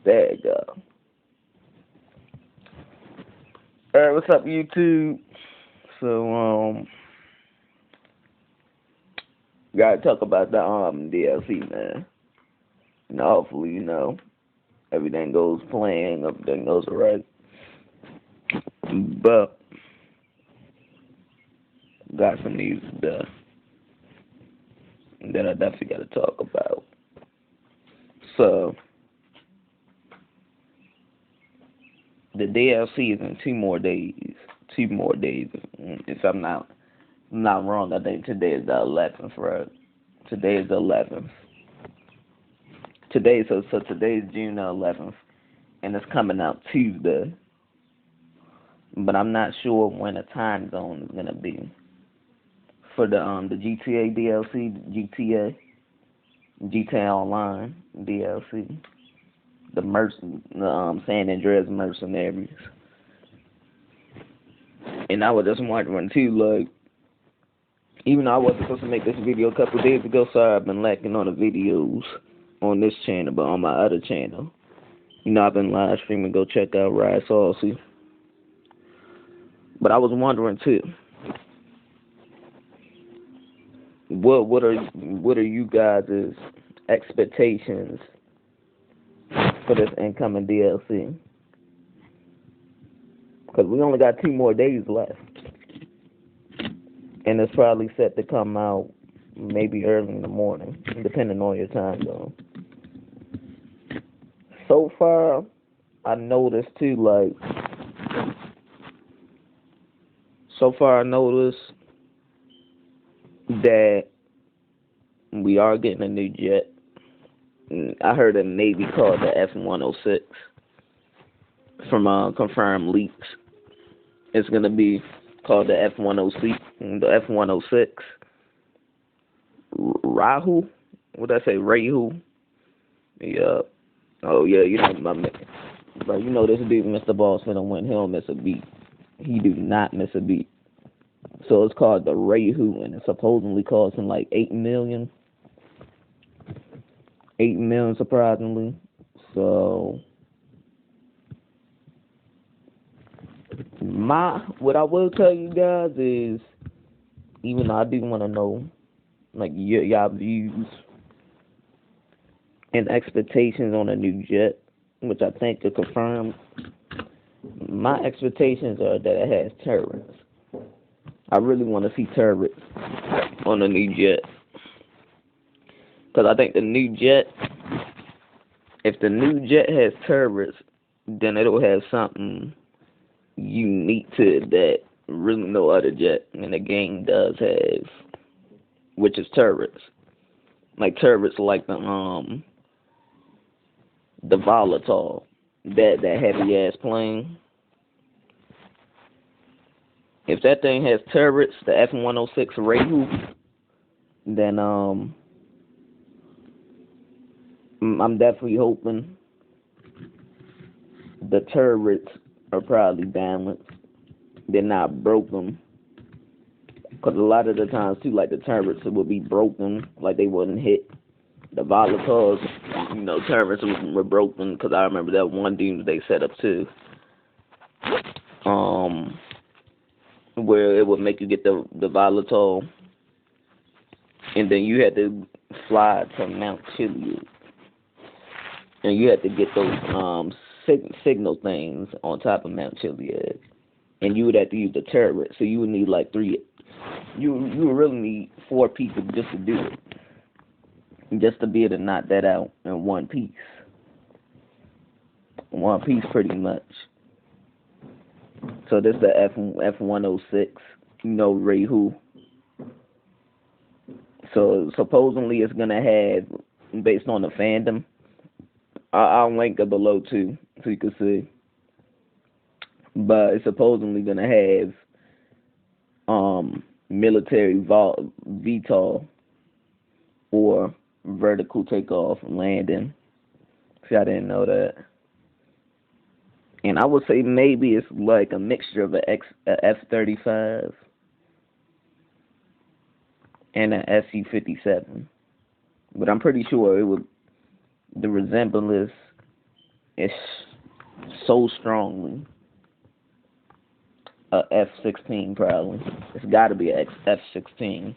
There you go. Alright, what's up, YouTube? So, gotta talk about the DLC, man. Hopefully, everything goes planned, everything goes right. But got some news that I definitely gotta talk about. So the DLC is in 2 more days. 2 more days. If I'm not wrong, I think today is the 11th, right? Today is the 11th. So today is June the 11th, and it's coming out Tuesday. But I'm not sure when the time zone is gonna be for the GTA DLC, GTA Online DLC, the San Andreas Mercenaries. And I was just wondering too, like, even though I wasn't supposed to make this video a couple of days ago, sorry, I've been lacking on the videos on this channel, but on my other channel, I've been live streaming. Go check out Ride Saucy. But I was wondering too, what are you guys' expectations for this incoming DLC? Because we only got 2 more days left, and it's probably set to come out maybe early in the morning, depending on your time zone. So far, I noticed too, that we are getting a new jet. I heard a Navy called the F-106 from confirmed leaks. It's gonna be called the F-106, the F-106. Rahu? What did I say? Rahu? Yeah. Oh yeah, my man. Bro, this dude, Mr. Boss, finna win. He don't miss a beat. He do not miss a beat. So it's called the Rahu, and it supposedly costs him like 8 million. 8 million, surprisingly. So what I will tell you guys is, even though I do want to know, like, y'all views and expectations on a new jet, which I think are confirmed. My expectations are that it has turrets. I really want to see turrets on the new jet, because I think the new jet, if the new jet has turrets, then it'll have something unique to it that really no other jet in the game does have, which is turrets. Like turrets like the Volatile, that heavy ass plane. If that thing has turrets, the F-106 Rahu, then I'm definitely hoping the turrets are probably balanced. They're not broken. Because a lot of the times, too, like, the turrets would be broken, like they wouldn't hit. The Volatiles, turrets were broken, because I remember that one dude they set up, too. Where it would make you get the volatile, and then you had to fly to Mount Chiliad, and you had to get those signal things on top of Mount Chiliad, and you would have to use the turret, so you would need like 3. You would really need 4 people just to do it, just to be able to knock that out in one piece. One piece, pretty much. So this is the F-106, Rahu. So supposedly it's gonna have, based on the fandom, I'll link it below too, so you can see. But it's supposedly gonna have military VTOL, or vertical takeoff and landing. See, I didn't know that. And I would say maybe it's like a mixture of a F-35 and an SU-57. But I'm pretty sure the resemblance It's so strongly a F-16 probably. It's got to be a F-16.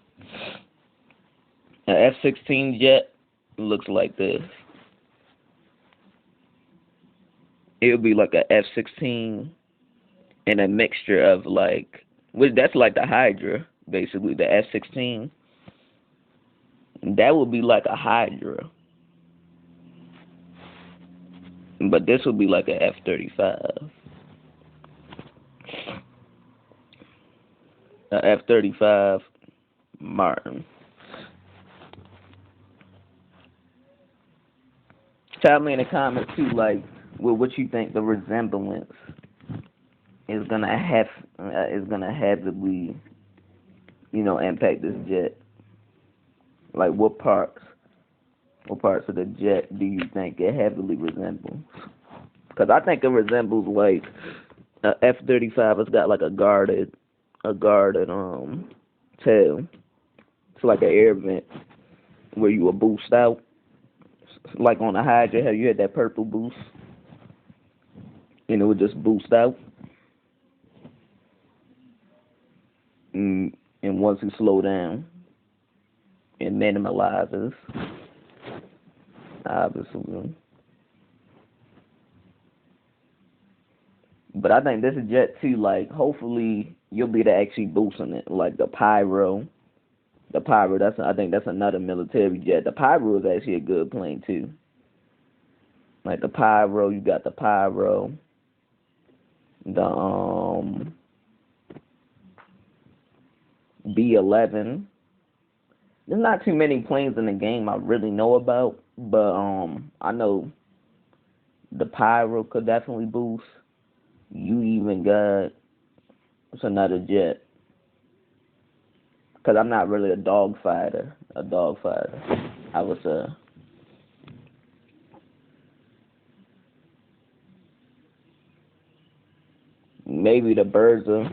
An F-16 jet looks like this. It would be like a F-16 and a mixture of like, which that's like the Hydra, basically the F-16. That would be like a Hydra, but this would be like a F-35. A F-35 Martin. Tell me in the comments too, like, what you think the resemblance is gonna heavily, impact this jet. Like, what parts of the jet do you think it heavily resembles? Because I think it resembles like a F-35. It's got like a guarded tail. It's like an air vent where you will boost out. Like on the Hydra, how you had that purple boost, and it would just boost out. And once you slow down, it minimalizes, obviously. But I think this jet too, like, hopefully you'll be to actually boosting it. Like the Pyro, I think that's another military jet. The Pyro is actually a good plane too. Like the Pyro, you got the Pyro, the B-11. There's not too many planes in the game I really know about, but I know the Pyro could definitely boost. You even got, what's another jet? Because I'm not really a dog fighter. I was maybe the Berza.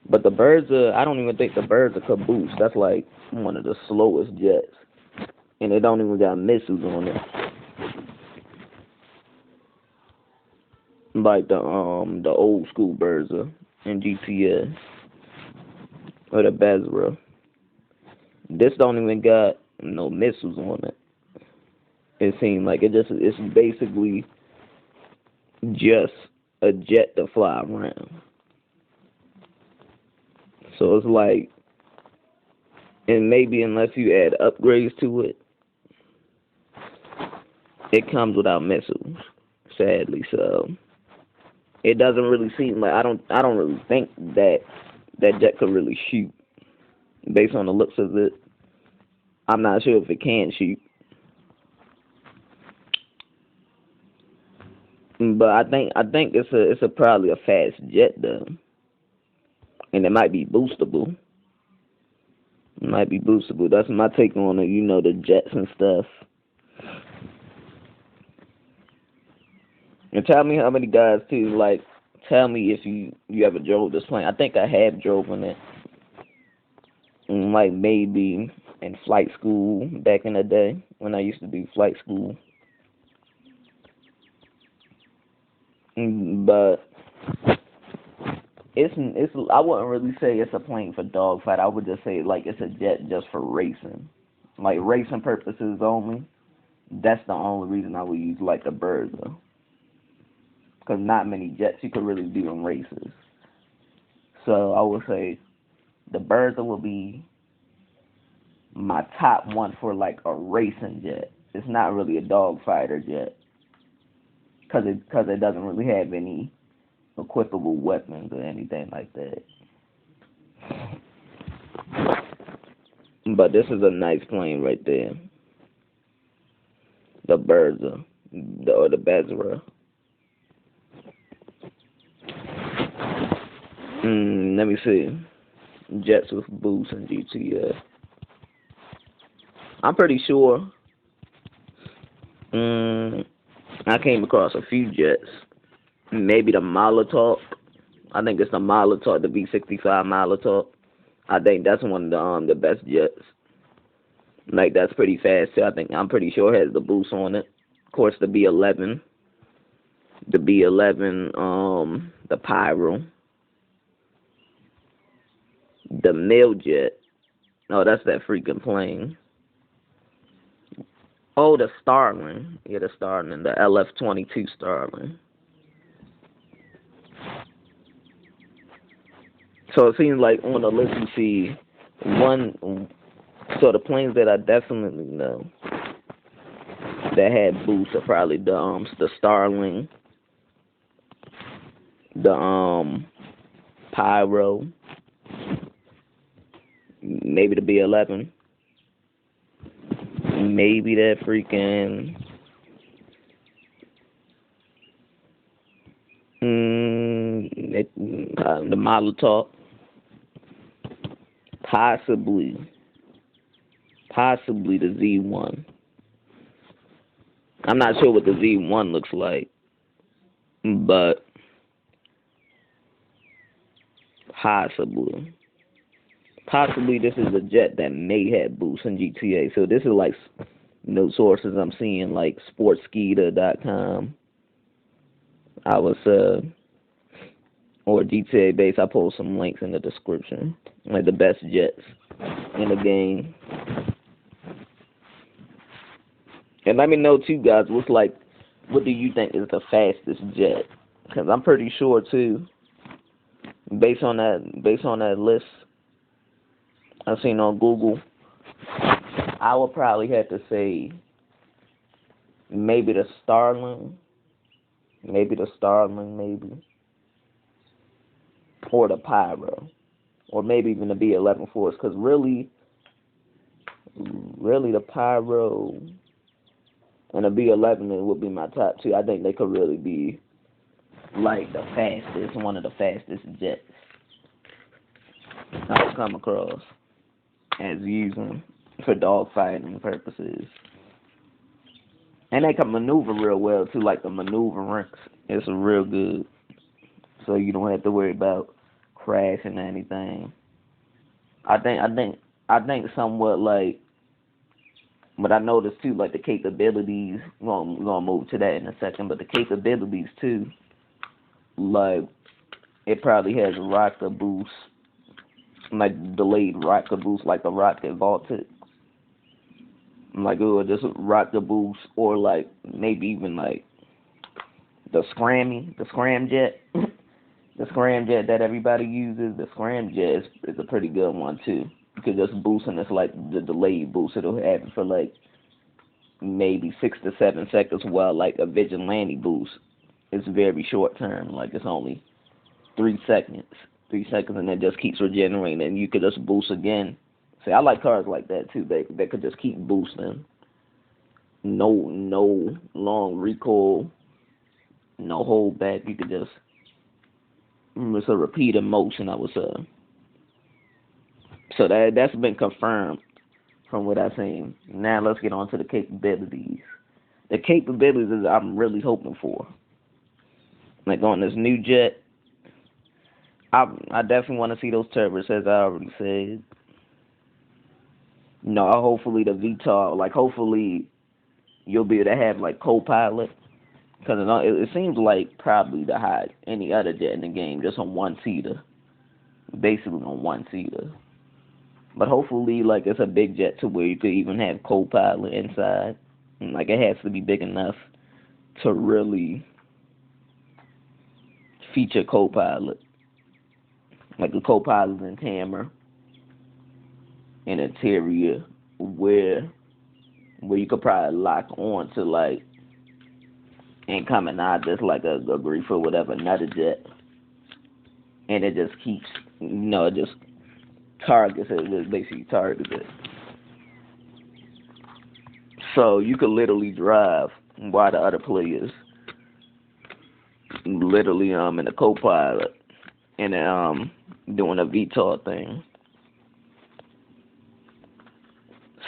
But the Berza, I don't even think the Berza could boost. That's like one of the slowest jets. And it don't even got missiles on it. Like the old school Berza in GTA. Or the Bezra. This don't even got no missiles on it. It seems like it's basically just a jet to fly around. So it's like, and maybe unless you add upgrades to it, it comes without missiles, sadly. So it doesn't really seem like, I don't really think that jet could really shoot based on the looks of it. I'm not sure if it can shoot, but I think it's probably a fast jet though, and it might be boostable. That's my take on it. The jets and stuff. And tell me how many guys too. Like, tell me if you ever drove this plane. I think I have driven it. Like maybe in flight school back in the day when I used to do flight school. But it's I wouldn't really say it's a plane for dogfight. I would just say like it's a jet just for racing, like racing purposes only. That's the only reason I would use like a Berza, because not many jets you could really do in races. So I would say the Berza will be my top one for like a racing jet. It's not really a dogfighter jet, because it doesn't really have any equipable weapons or anything like that. But this is a nice plane right there. The Berza, or the Bezra. Let me see. Jets with boost in GTA. I'm pretty sure. I came across a few jets. Maybe the Molotov. I think it's the Molotov, the V-65 Molotov. I think that's one of the best jets. Like, that's pretty fast too. I'm pretty sure it has the boost on it. Of course, the B11. The B11, the Pyro. The Mailjet. Oh, that's that freaking plane. Oh, the Starling. Yeah, the Starling. The LF-22 Starling. So it seems like on the list you see one. So the planes that I definitely know that had boosts are probably the Starling, the Pyro, maybe the B11, maybe that freaking the Molotov, possibly the Z1. I'm not sure what the Z1 looks like, but possibly this is a jet that may have boosts in GTA. So this is like sources I'm seeing, like sportskeeda.com. I was or GTA base. I post some links in the description, like the best jets in the game. And let me know too, guys. What do you think is the fastest jet? Because I'm pretty sure too, based on that list I've seen on Google, I would probably have to say maybe the Starling, or the Pyro, or maybe even the B11 Force. Because really the Pyro and the B11 would be my top two. I think they could really be like the fastest, one of the fastest jets I've come across as using for dogfighting purposes. And they can maneuver real well too, like the maneuverings. It's real good. So you don't have to worry about crashing or anything. I think somewhat like, but I noticed too, like the capabilities, we're gonna move to that in a second, but the capabilities too, like it probably has rocket boost, like delayed rocket boost, like the rocket Voltic. Like, oh, just rocket boost, or like maybe even like the scramjet, the scramjet that everybody uses. The scramjet is a pretty good one too. You could just boost, and it's like the delayed boost. It'll happen for like maybe 6 to 7 seconds, while like a vigilante boost is very short term. Like it's only 3 seconds, and it just keeps regenerating, and you could just boost again. See, I like cars like that too. They could just keep boosting. No long recoil, no hold back. You could just, it's a repeated motion, I would say. So that's been confirmed from what I've seen. Now let's get on to the capabilities. The capabilities is I'm really hoping for. Like on this new jet, I definitely want to see those turbos, as I already said. No, hopefully the VTOL, like hopefully you'll be able to have like co-pilot, because it seems like probably to hide any other jet in the game just on one seater, basically on one seater. But hopefully like it's a big jet to where you could even have co-pilot inside. And, like it has to be big enough to really feature co-pilot, like a co-pilot and camera. An interior where you could probably lock on to like and coming out just like a grief or whatever, another jet, and it just keeps, it just targets it, it basically targets it. So you could literally drive while the other players literally in a co-pilot and doing a VTOL thing.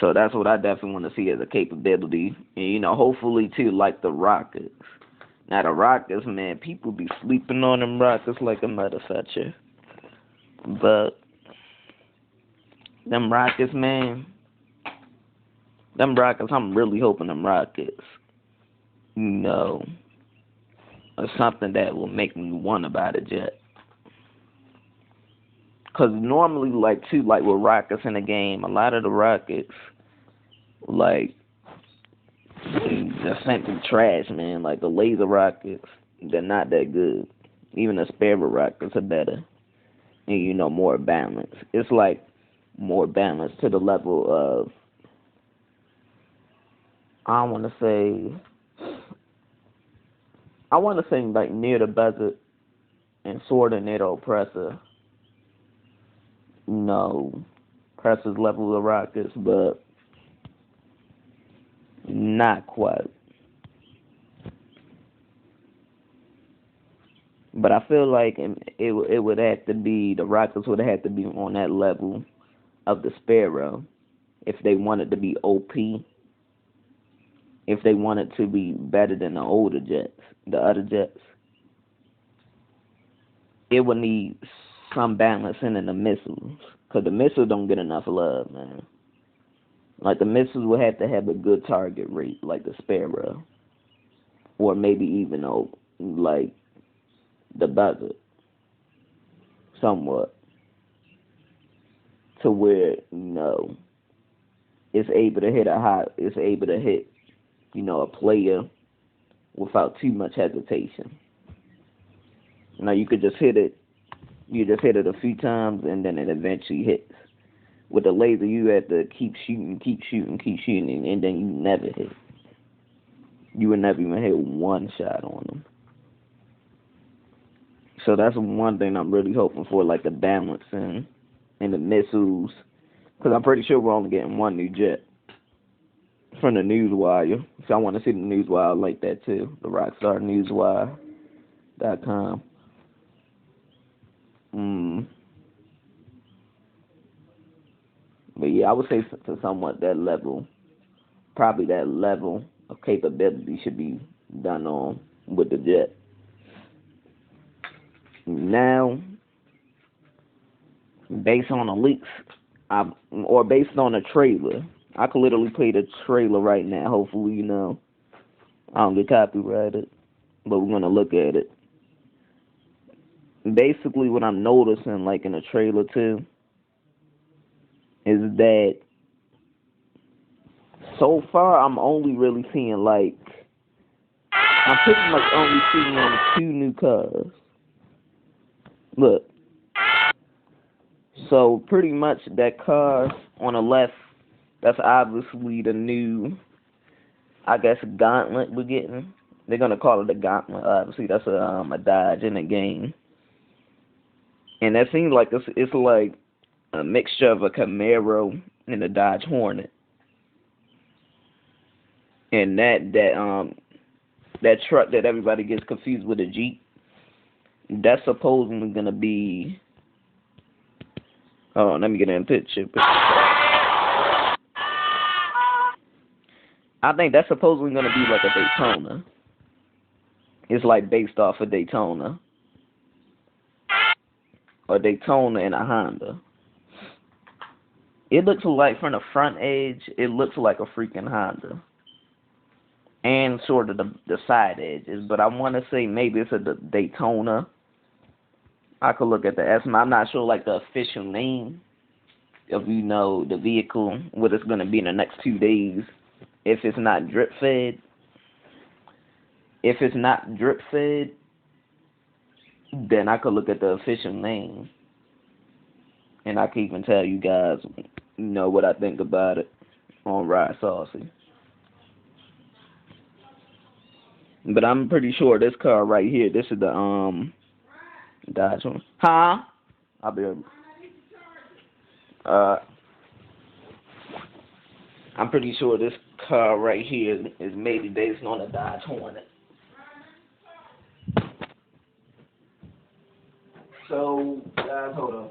So that's what I definitely want to see as a capability. And, hopefully, too, like the rockets. Now, the rockets, man, people be sleeping on them rockets like a motherfucker. But them rockets, man, I'm really hoping them rockets you know, or something that will make me want to buy the jet. Cause normally, like too, like with rockets in the game, a lot of the rockets, like, just simply trash, man. Like the laser rockets, they're not that good. Even the sparrow rockets are better, and more balanced. It's like more balanced to the level of, I want to say like near the buzzer and sort of near the oppressor. Presses level of rockets, but not quite. But I feel like it would have to be, the rockets would have to be on that level of the sparrow if they wanted to be OP. If they wanted to be better than the older jets, the other jets, it would need some balancing in the missiles. Because the missiles don't get enough love, man. Like, the missiles would have to have a good target rate, like the Sparrow. Or maybe even, like, the Buzzard. Somewhat. To where, it's able to hit a player without too much hesitation. Now, you could just hit it. You just hit it a few times, and then it eventually hits. With the laser, you have to keep shooting, and then you never hit. You would never even hit one shot on them. So that's one thing I'm really hoping for, like the balance and the missiles. Because I'm pretty sure we're only getting one new jet from the newswire. So I want to see the newswire like that too. The rockstar newswire.com. But yeah, I would say to somewhat that level, probably that level of capability should be done on with the jet. Now, based on the leaks, or based on a trailer, I could literally play the trailer right now. Hopefully, I don't get copyrighted, but we're gonna look at it. Basically, what I'm noticing, like in the trailer too, is that so far I'm only really seeing I'm pretty much only seeing 2 new cars. Look, so pretty much that car on the left, that's obviously the new, I guess, Gauntlet we're getting. They're gonna call it a Gauntlet. Obviously, that's a Dodge in the game, and that seems like it's like a mixture of a Camaro and a Dodge Hornet. And that truck that everybody gets confused with, a Jeep, that's supposedly gonna be. Oh, let me get in a picture. I think that's supposedly gonna be like a Daytona. It's like based off of Daytona, or Daytona and a Honda. It looks like from the front edge, it looks like a freaking Honda. And sort of the side edges, but I want to say maybe it's a Daytona. I could look at the estimate. I'm not sure like the official name of the vehicle, what it's gonna be in the next 2 days. If it's not drip fed, then I could look at the official name, and I can even tell you guys, what I think about it on Ride Saucy. But I'm pretty sure this car right here, this is the Dodge one. Huh? I'll be I'm pretty sure this car right here is maybe based on a Dodge Hornet. So, guys, hold on.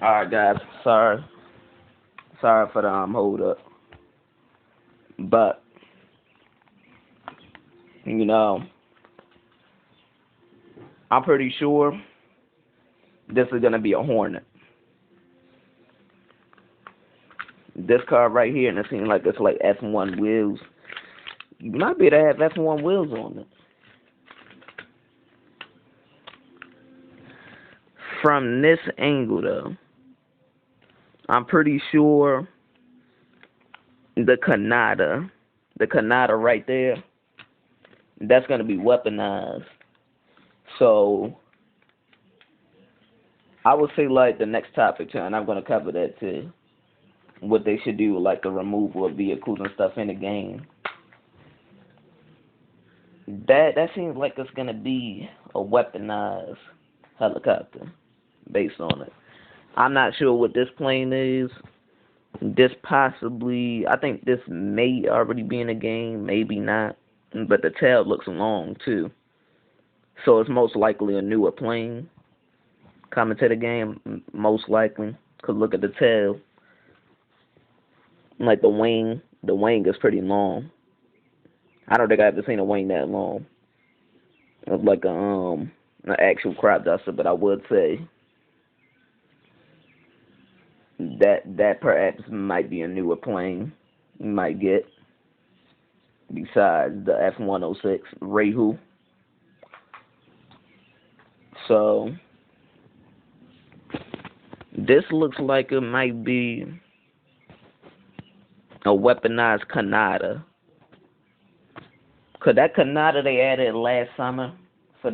Alright, guys. Sorry for the hold up. But you know, I'm pretty sure this is gonna be a Hornet. This car right here, and it seems like it's like F1 wheels. You might be able to have F1 wheels on it. From this angle, though, I'm pretty sure the Canada right there, that's gonna be weaponized. So I would say like the next topic, and I'm gonna cover that too. What they should do, like the removal of vehicles and stuff in the game. That seems like it's gonna be a weaponized helicopter based on it. I'm not sure what this plane is. This possibly, I think this may already be in the game, maybe not. But the tail looks long too, so it's most likely a newer plane coming to the game, most likely. Cause look at the tail. Like the wing is pretty long. I don't think I've ever seen a wing that long. It's like an actual crop duster, but I would say that perhaps might be a newer plane you might get besides the F-106 Rehu. So this looks like it might be a weaponized Canada. Cause that Canada they added last summer for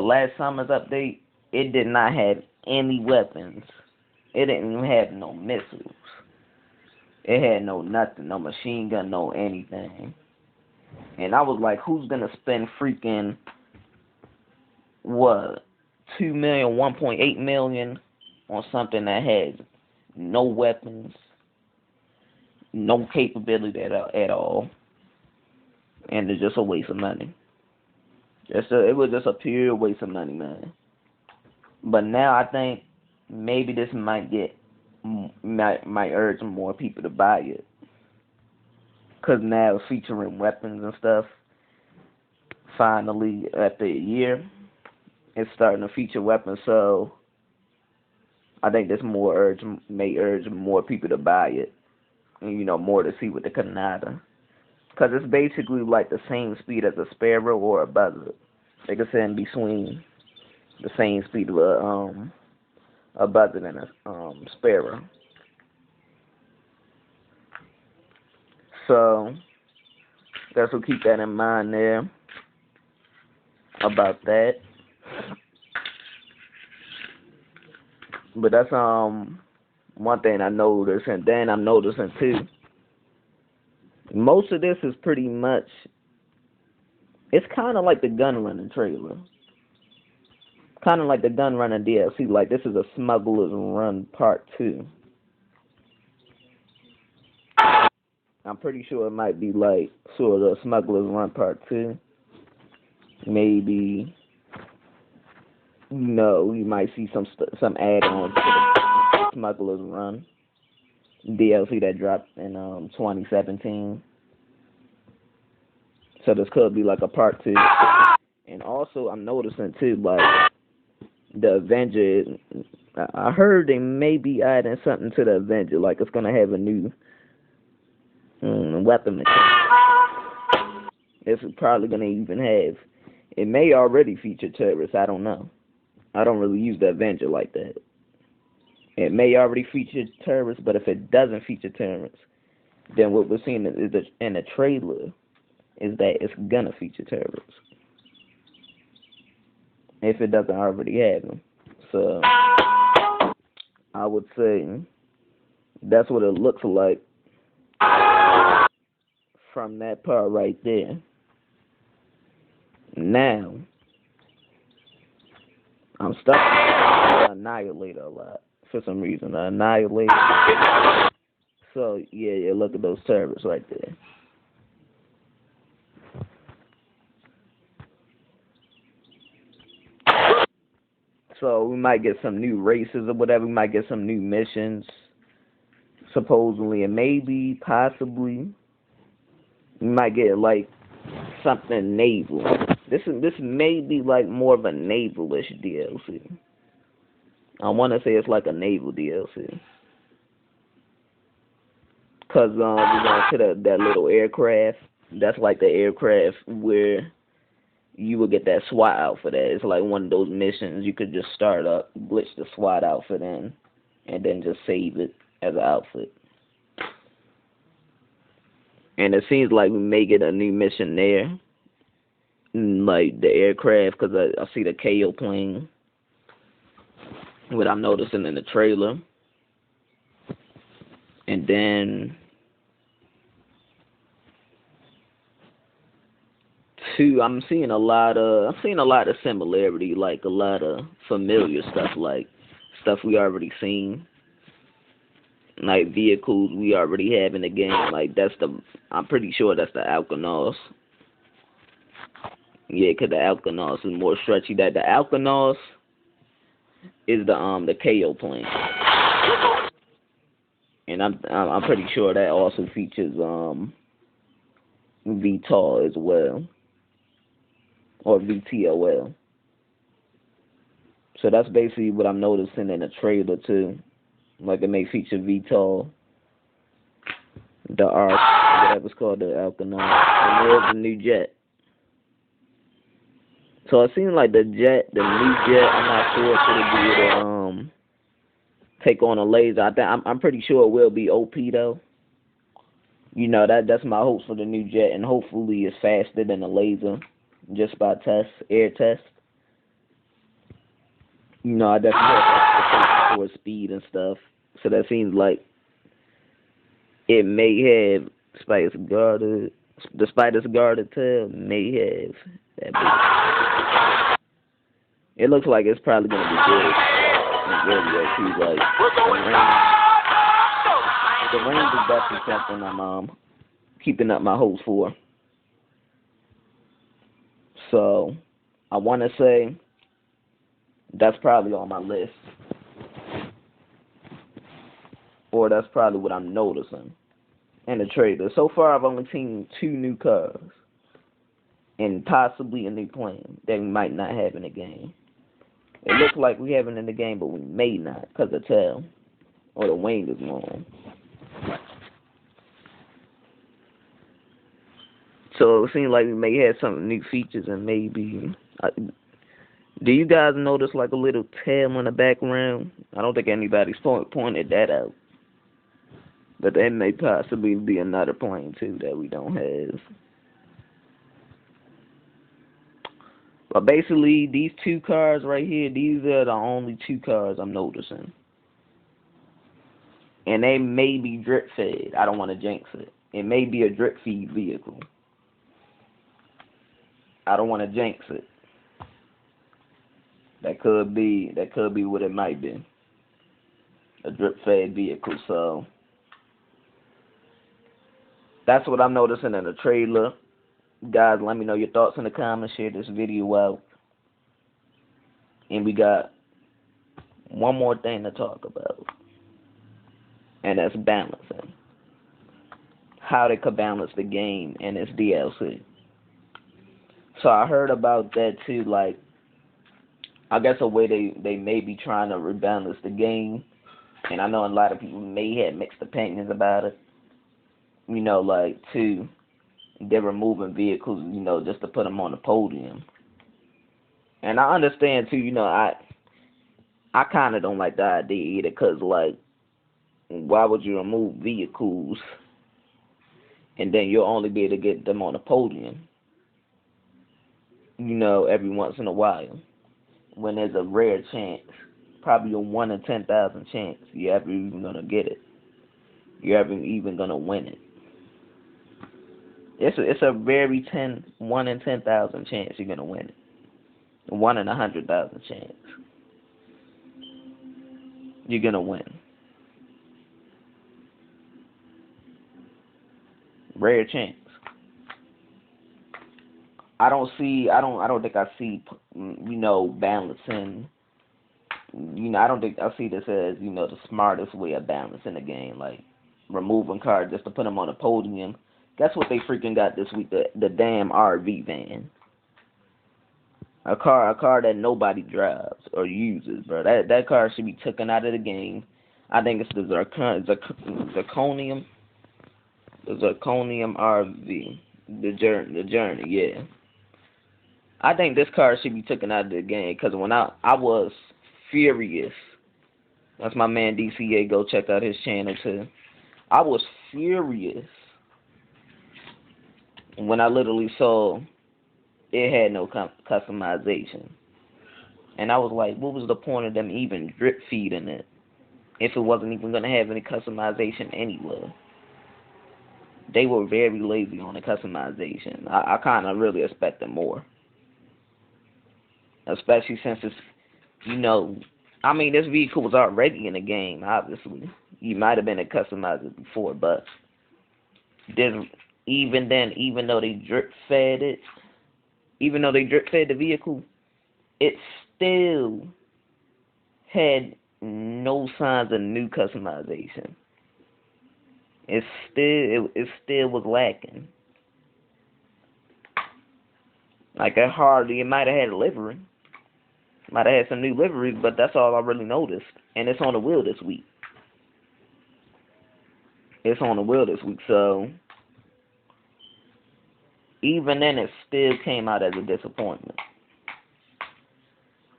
last summer's update, it did not have any weapons. It didn't even have no missiles. It had no nothing, no machine gun, no anything. And I was like, who's gonna spend freaking what, 2 million, 1.8 million on something that has no weapons, no capability at all, and it's just a waste of money. It was just a pure waste of money, man. But now I think maybe this might urge more people to buy it, cause now it's featuring weapons and stuff. Finally, after a year, it's starting to feature weapons. So I think this may urge more people to buy it, and more to see with the Canada. Because it's basically like the same speed as a Sparrow or a Buzzard. They can say in between the same speed of a Buzzard and a Sparrow. So guess we'll keep that in mind there about that. But that's one thing I noticed, and then I'm noticing too. Most of this is pretty much, it's kind of like the gun running trailer. Kind of like the gun running DLC. Like this is a Smuggler's Run Part 2. I'm pretty sure it might be like sort of Smuggler's Run Part 2. Maybe, you might see some add-ons to the Smuggler's Run DLC that dropped in 2017. So this could be like a part 2. And also I'm noticing too, like the Avenger, I heard they may be adding something to the Avenger, like it's gonna have a new weapon mechanic. It's probably gonna even have, it may already feature terrorists, I don't know. I don't really use the Avenger like that. It may already feature terrorists, but if it doesn't feature terrorists, then what we're seeing in the trailer is that it's gonna feature terrorists. If it doesn't already have them. So I would say that's what it looks like from that part right there. Now I'm stuck with Annihilator a lot for some reason. Annihilator. So yeah, look at those terrorists right there. So we might get some new races or whatever. We might get some new missions, supposedly, and maybe, possibly, we might get like something naval. This may be like more of a naval-ish DLC. I want to say it's like a naval DLC. Cause we going to that little aircraft. That's like the aircraft where you would get that SWAT outfit at. It's like one of those missions you could just start up, glitch the SWAT outfit in, and then just save it as an outfit. And it seems like we may get a new mission there, like the aircraft, because I see the KO plane, what I'm noticing in the trailer. And then two, I'm seeing a lot of similarity, like a lot of familiar stuff, like stuff we already seen, like vehicles we already have in the game. Like I'm pretty sure that's the Alkanaus. Yeah, 'cause the Alkanaus is more stretchy. That the Alkanaus is the KO plane. And I'm pretty sure that also features VTOL as well, or VTOL. So that's basically what I'm noticing in the trailer too. Like it may feature VTOL, the Arc, whatever it's called, the Alkanaut, and there's the new jet. So it seems like the new jet, I'm not sure if it'll be able to take on a laser. I'm pretty sure it will be OP though. You know, that's my hopes for the new jet, and hopefully it's faster than a laser, just by air test. You know, I definitely have for speed and stuff. So that seems like it may have the spider's guarded tail may have that big. It looks like it's probably gonna be good. Like the range is definitely something I'm keeping up my hopes for. So I want to say that's probably on my list, or that's probably what I'm noticing in the trailer. So far, I've only seen 2 new cars and possibly a new plane that we might not have in the game. It looks like we have it in the game, but we may not, because the tail or the wing is long. So it seems like we may have some new features, and maybe... do you guys notice like a little tail in the background? I don't think anybody's pointed that out. But that may possibly be another plane, too, that we don't have. But basically, these 2 cars right here, these are the only 2 cars I'm noticing. And they may be drip fed. I don't want to jinx it. It may be a drip feed vehicle. I don't want to jinx it. That could be what it might be. A drip fed vehicle. So that's what I'm noticing in the trailer. Guys, let me know your thoughts in the comments. Share this video out. And we got one more thing to talk about. And that's balancing. How they could balance the game and its DLC. So I heard about that too, like, I guess a way they may be trying to rebalance the game. And I know a lot of people may have mixed opinions about it. You know, like, too, they're removing vehicles, you know, just to put them on the podium. And I understand, too, you know, I kind of don't like the idea either, because, like, why would you remove vehicles and then you'll only be able to get them on the podium, you know, every once in a while, when there's a rare chance, probably a 1 in 10,000 chance you're ever even going to get it. You're ever even going to win it. It's a very 1 in 10,000 chance you're going to win it. 1 in 100,000 chance you're going to win. Rare chance. I don't think I see, you know, balancing I don't think I see this as, the smartest way of balancing the game. Like, removing cars just to put them on a podium. Guess what they freaking got this week? The damn RV van. A car that nobody drives or uses, bro. That car should be taken out of the game. I think it's the Zirconium RV. The journey, yeah. I think this car should be taken out of the game because when I was furious. That's my man DCA. Go check out his channel too. I was furious when I literally saw it had no customization. And I was like, what was the point of them even drip feeding it if it wasn't even going to have any customization anyway? They were very lazy on the customization. I kind of really expected more. Especially since it's, this vehicle was already in the game, obviously. You might have been able to customize it before, but even though they drip fed it, even though they drip fed the vehicle, it still had no signs of new customization. It still was lacking. Like it might have had a livery. Might have had some new liveries, but that's all I really noticed. And it's on the wheel this week. So even then it still came out as a disappointment.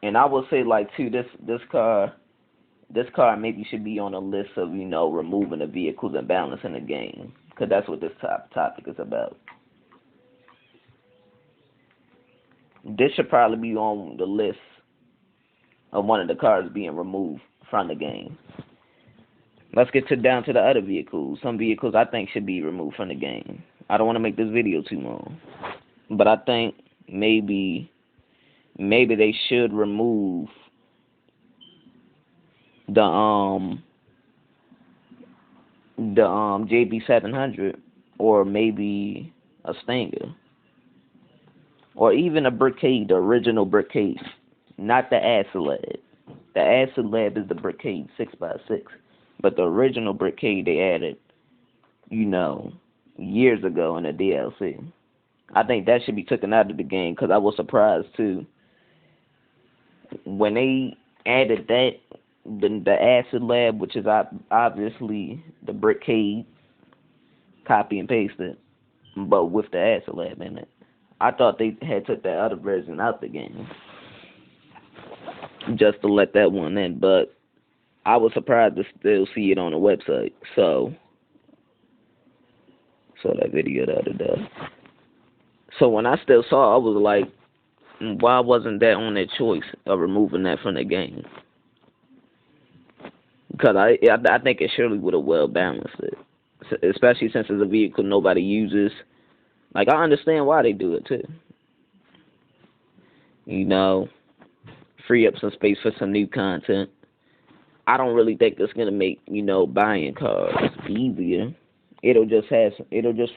And I would say too, this car maybe should be on a list of, removing the vehicles and balancing the game. Because that's what this topic is about. This should probably be on the list of one of the cars being removed from the game. Let's get down to the other vehicles. Some vehicles I think should be removed from the game. I don't want to make this video too long, but I think maybe they should remove the JB700 or maybe a Stinger or even a Brickade, the original Brickade. Not the Acid Lab. The Acid Lab is the Brickade 6x6. But the original Brickade they added, years ago in the DLC. I think that should be taken out of the game because I was surprised too. When they added that, the Acid Lab, which is obviously the Brickade, copy and pasted, but with the Acid Lab in it. I thought they had took that other version out the game. Just to let that one in, but I was surprised to still see it on the website. So that video the other day. So when I still saw it, I was like, why wasn't that on their choice of removing that from the game? Because I think it surely would have well balanced it, especially since it's a vehicle nobody uses. Like, I understand why they do it too. Free up some space for some new content. I don't really think it's gonna make, buying cars easier. It'll just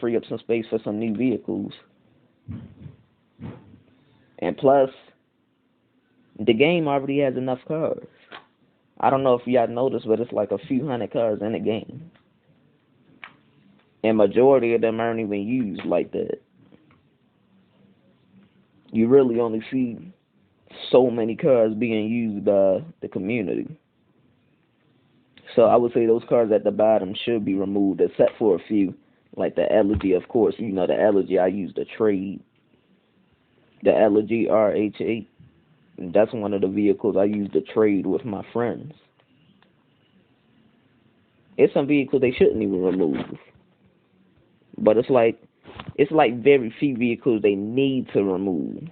free up some space for some new vehicles. And plus, the game already has enough cars. I don't know if y'all noticed, but it's like a few hundred cars in the game. And majority of them aren't even used like that. You really only see so many cars being used by the community. So I would say those cars at the bottom should be removed, except for a few, like the Elegy, of course. The Elegy, I used the trade. The Elegy RH8, that's one of the vehicles I used to trade with my friends. It's some vehicles they shouldn't even remove. But it's like very few vehicles they need to remove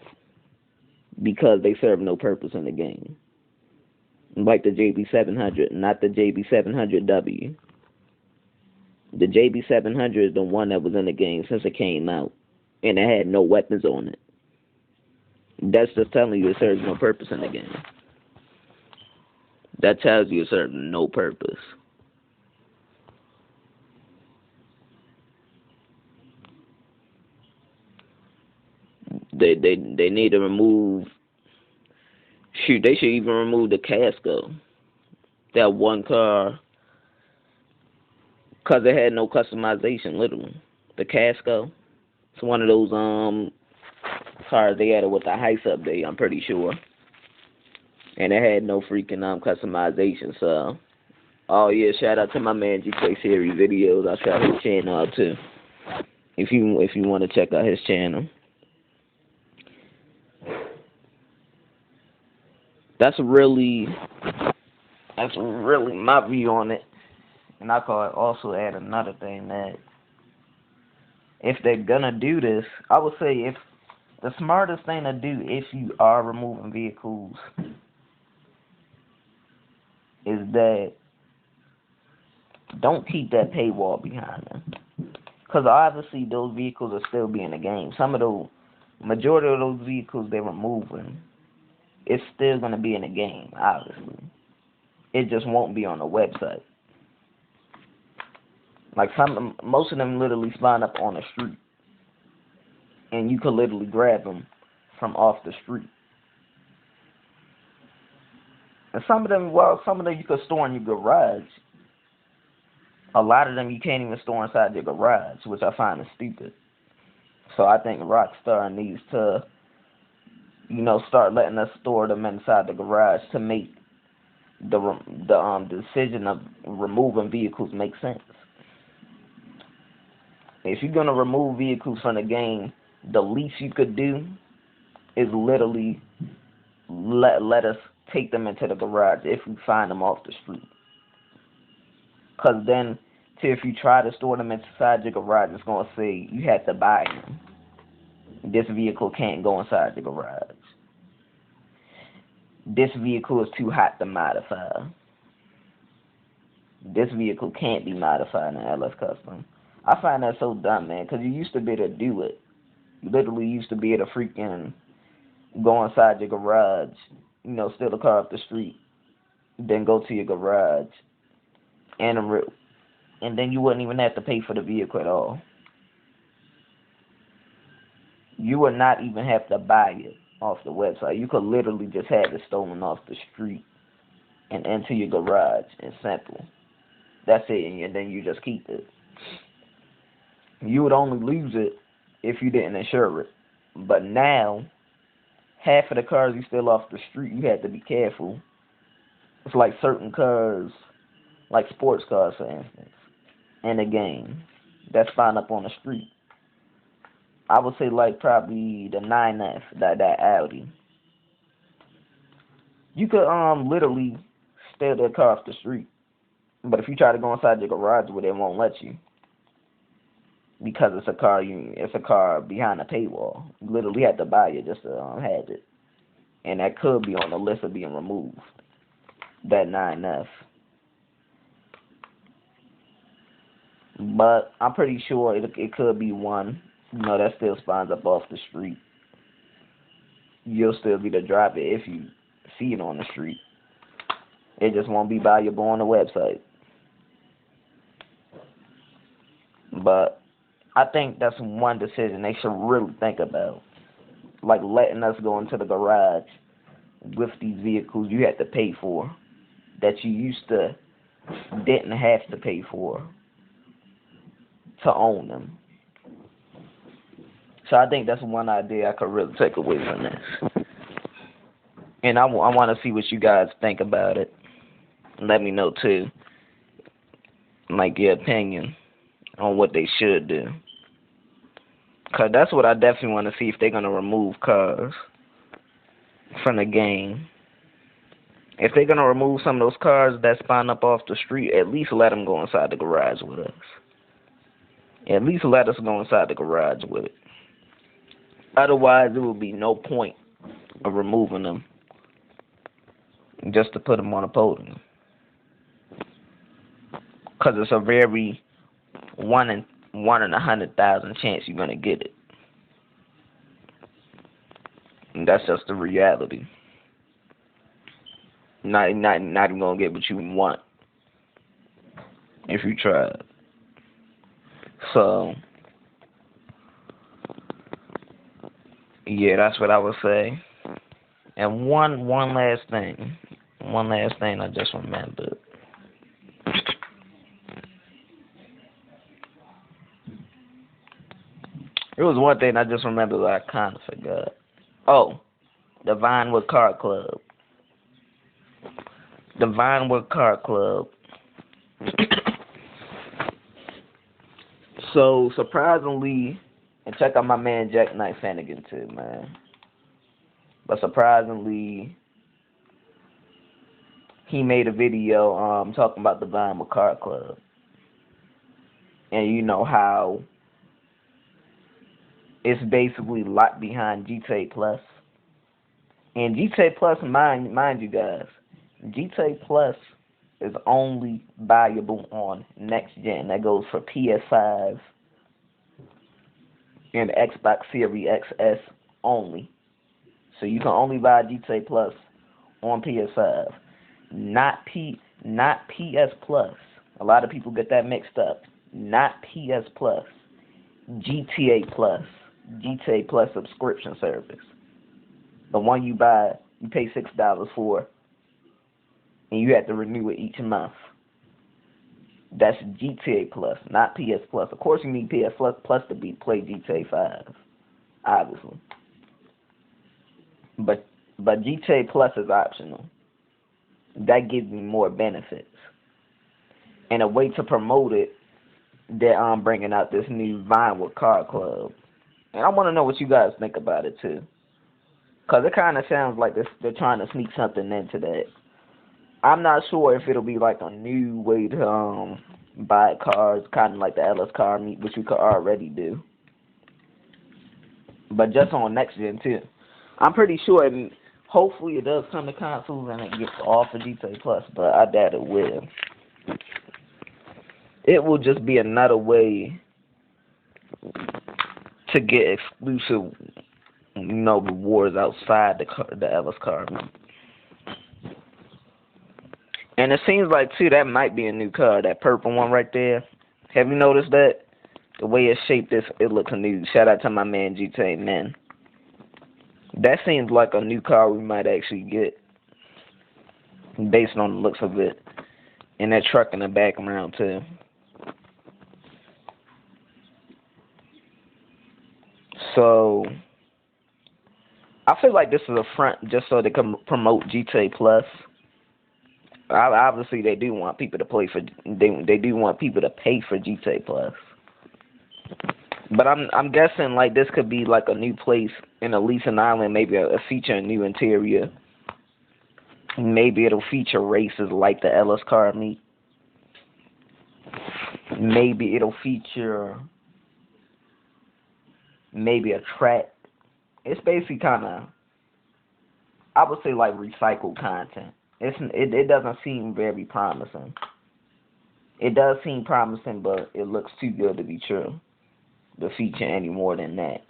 because they serve no purpose in the game. Like the JB700, not the JB700W. The JB700 is the one that was in the game since it came out, and it had no weapons on it. That's just telling you it serves no purpose in the game. That tells you it serves no purpose. They need to remove Shoot, they should even remove the Casco. That one car, cause it had no customization. Literally, the Casco. It's one of those cars they added with the heist update. I'm pretty sure, and it had no freaking customization. So, oh yeah, shout out to my man GTA Series videos. I shout his channel out too. If you want to check out his channel. That's really my view on it. And I could also add another thing that if they're gonna do this, I would say if the smartest thing to do if you are removing vehicles is that don't keep that paywall behind them. Because obviously those vehicles are still be in the game. Majority of those vehicles they're removing, it's still going to be in the game, obviously. It just won't be on the website. Like most of them literally spawn up on the street. And you could literally grab them from off the street. And some of them you could store in your garage. A lot of them you can't even store inside your garage, which I find is stupid. So I think Rockstar needs to, start letting us store them inside the garage to make the decision of removing vehicles make sense. If you're gonna remove vehicles from the game, the least you could do is literally let us take them into the garage if we find them off the street. Cause then, if you try to store them inside your garage, it's gonna say you had to buy them. This vehicle can't go inside the garage. This vehicle is too hot to modify. This vehicle can't be modified in LS Custom. I find that so dumb, man, because you used to be able to do it. You literally used to be able to freaking go inside your garage, steal the car off the street, then go to your garage, and then you wouldn't even have to pay for the vehicle at all. You would not even have to buy it off the website. You could literally just have it stolen off the street and into your garage. It's simple. That's it, and then you just keep it. You would only lose it if you didn't insure it. But now, half of the cars you steal off the street, you have to be careful. It's like certain cars, like sports cars, for instance, in the game, that's found up on the street. I would say like probably the 9F, that Audi. You could literally steal that car off the street, but if you try to go inside your garage with it, it won't let you because it's a car behind a paywall. You literally have to buy it just to have it, and that could be on the list of being removed. That 9F. But I'm pretty sure it could be one, that still spawns up off the street. You'll still be able to drop it if you see it on the street. It just won't be valuable on the website. But I think that's one decision they should really think about. Like letting us go into the garage with these vehicles you had to pay for that you used to didn't have to pay for to own them. So I think that's one idea I could really take away from this. And I want to see what you guys think about it. Let me know too, like your opinion on what they should do. Because that's what I definitely want to see, if they're going to remove cars from the game. If they're going to remove some of those cars that spawn up off the street, at least let them go inside the garage with us. At least let us go inside the garage with it. Otherwise, there will be no point of removing them just to put them on a podium. Because it's a very 1 in 100,000 chance you're going to get it. And that's just the reality. Not even going to get what you want if you try it. So, yeah, that's what I would say. And one last thing. One last thing I just remembered. It was one thing I just remembered that I kind of forgot. Oh, the Vinewood Card Club. The Vinewood Card Club. So, surprisingly, and check out my man Jack Knight Finnegan too, man. But surprisingly, he made a video talking about the Vinewood Card Club. And you know how it's basically locked behind GTA Plus. And GTA Plus, mind you guys, GTA Plus is only valuable on next gen. That goes for PS5 and Xbox Series XS only. So you can only buy GTA Plus on PS5, not PS Plus. A lot of people get that mixed up. Not PS Plus, GTA Plus. GTA Plus subscription service. The one you buy, you pay $6 for, and you have to renew it each month. That's GTA Plus, not PS Plus. Of course, you need PS Plus to play GTA 5, obviously. But GTA Plus is optional. That gives me more benefits. And a way to promote it, they're bringing out this new Vinewood Card Club. And I want to know what you guys think about it, too. Because it kind of sounds like they're trying to sneak something into that. I'm not sure if it'll be like a new way to buy cards, kind of like the LS card meet, which you could already do. But just on next gen, too. I'm pretty sure, hopefully it does come to consoles and it gets off of GTA Plus, but I doubt it will. It will just be another way to get exclusive, rewards outside the Ellis card. And it seems like, too, that might be a new card, that purple one right there. Have you noticed that? The way it's shaped, it looks new. Shout out to my man GTA Man. That seems like a new card we might actually get, based on the looks of it. And that truck in the background, too. So, I feel like this is a front just so they can promote GTA Plus. Obviously, they do want people to they do want people to pay for GTA Plus. But I'm guessing like this could be like a new place in a leasing island, maybe a feature a new interior. Maybe it'll feature races like the Ellis car meet. Maybe it'll feature maybe a track. It's basically kind of, I would say, like recycled content. It doesn't seem very promising. It does seem promising, but it looks too good to be true to feature any more than that,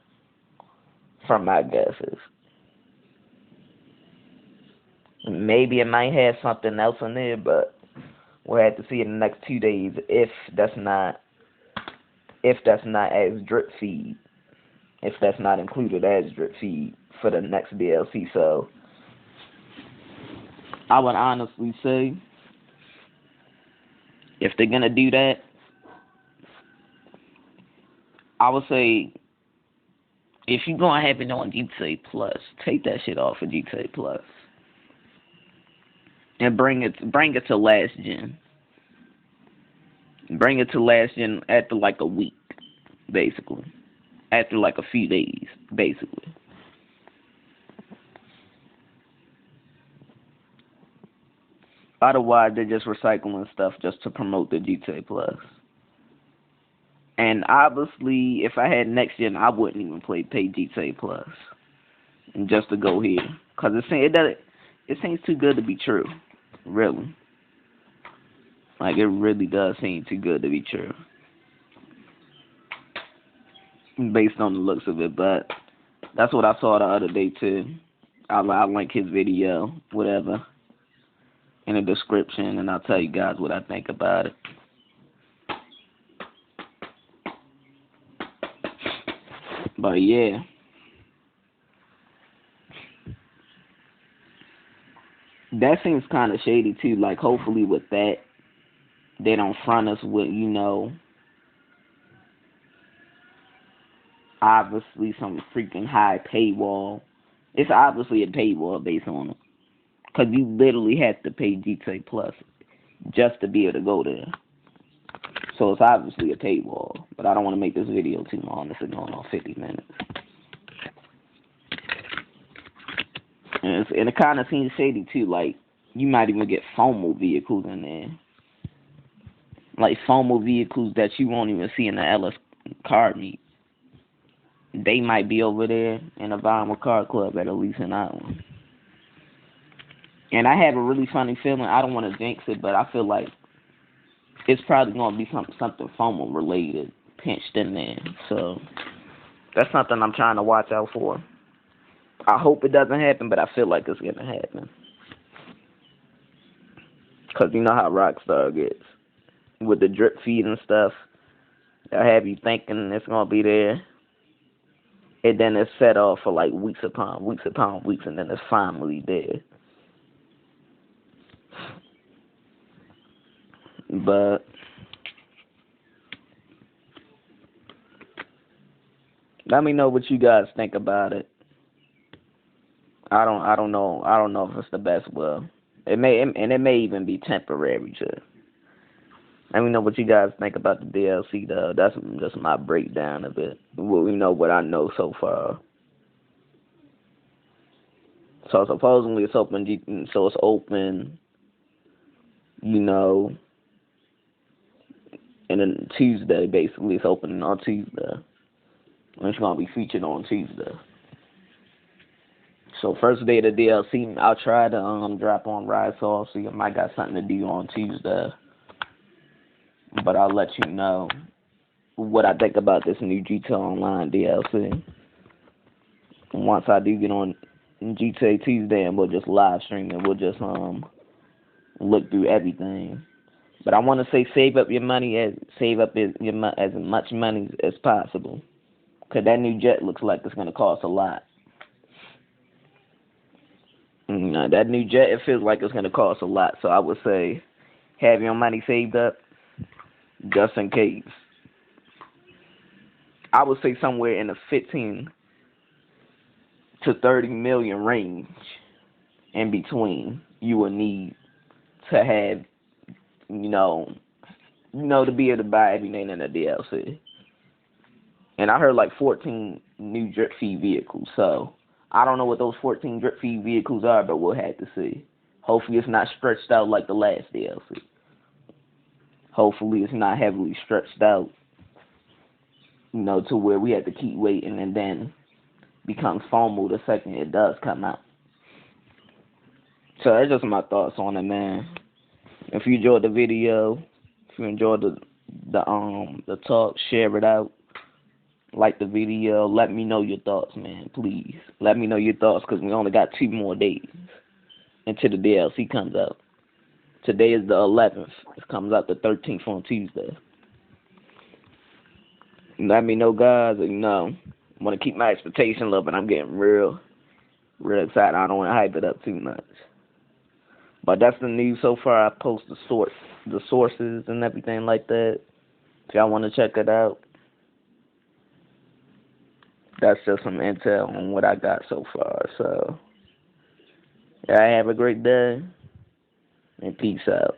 from my guesses. Maybe it might have something else in there, but we'll have to see in the next 2 days if that's not as drip feed, if that's not included as drip feed for the next DLC. So I would honestly say, if they're gonna do that, I would say, if you're gonna have it on GTA Plus, take that shit off of GTA Plus and bring it to last gen. Bring it to last gen after like a week, basically. After like a few days, basically. Otherwise, they're just recycling stuff just to promote the GTA Plus. And obviously, if I had next gen, I wouldn't even pay GTA Plus, and just to go here, cause it seems too good to be true, really. Like it really does seem too good to be true, based on the looks of it. But that's what I saw the other day too. I'll link his video, whatever, in the description, and I'll tell you guys what I think about it. But yeah, That seems kind of shady too. Like, hopefully with that, they don't front us with, obviously some freaking high paywall. It's obviously a paywall based on it. Because you literally have to pay GTA Plus just to be able to go there. So it's obviously a paywall. But I don't want to make this video too long. This is going on 50 minutes. And it kind of seems shady too. Like, you might even get FOMO vehicles in there. Like, FOMO vehicles that you won't even see in the LS car meet. They might be over there in the Vinyl Car Club at least in that one. And I have a really funny feeling. I don't want to jinx it, but I feel like it's probably going to be something FOMO related pinched in there. So that's something I'm trying to watch out for. I hope it doesn't happen, but I feel like it's going to happen. Because you know how Rockstar gets. With the drip feed and stuff, they'll have you thinking it's going to be there. And then it's set off for like weeks upon weeks, and then it's finally there. But let me know what you guys think about it. I don't know if it's the best. Well, it may even be temporary too. Let me know what you guys think about the DLC though. That's just my breakdown of it. Well, what I know so far. So supposedly it's open. So it's open. And then Tuesday, basically, it's opening on Tuesday. And it's going to be featured on Tuesday. So first day of the DLC, I'll try to drop on Rise Off, so you might got something to do on Tuesday. But I'll let you know what I think about this new GTA Online DLC. Once I do get on GTA Tuesday, and we'll just live stream it. We'll just look through everything. But I want to say save up your money, as much money as possible. Because that new jet looks like it's going to cost a lot. That new jet, it feels like it's going to cost a lot. So I would say have your money saved up just in case. I would say somewhere in the 15 to 30 million range in between you will need to have, to be able to buy everything in the DLC. And I heard like 14 new drip feed vehicles. So I don't know what those 14 drip feed vehicles are, but we'll have to see. Hopefully it's not stretched out like the last DLC. Hopefully it's not heavily stretched out, to where we have to keep waiting and then becomes FOMO the second it does come out. So that's just my thoughts on it, man. If you enjoyed the video, if you enjoyed the talk, share it out. Like the video. Let me know your thoughts, man. Please. Let me know your thoughts, because we only got 2 more days until the DLC comes out. Today is the 11th. It comes out the 13th on Tuesday. Let me know, guys. I want to keep my expectation low, but I'm getting real excited. I don't want to hype it up too much. But that's the news so far. I post the sources and everything like that. If y'all want to check it out. That's just some intel on what I got so far. So, yeah, have a great day, and peace out.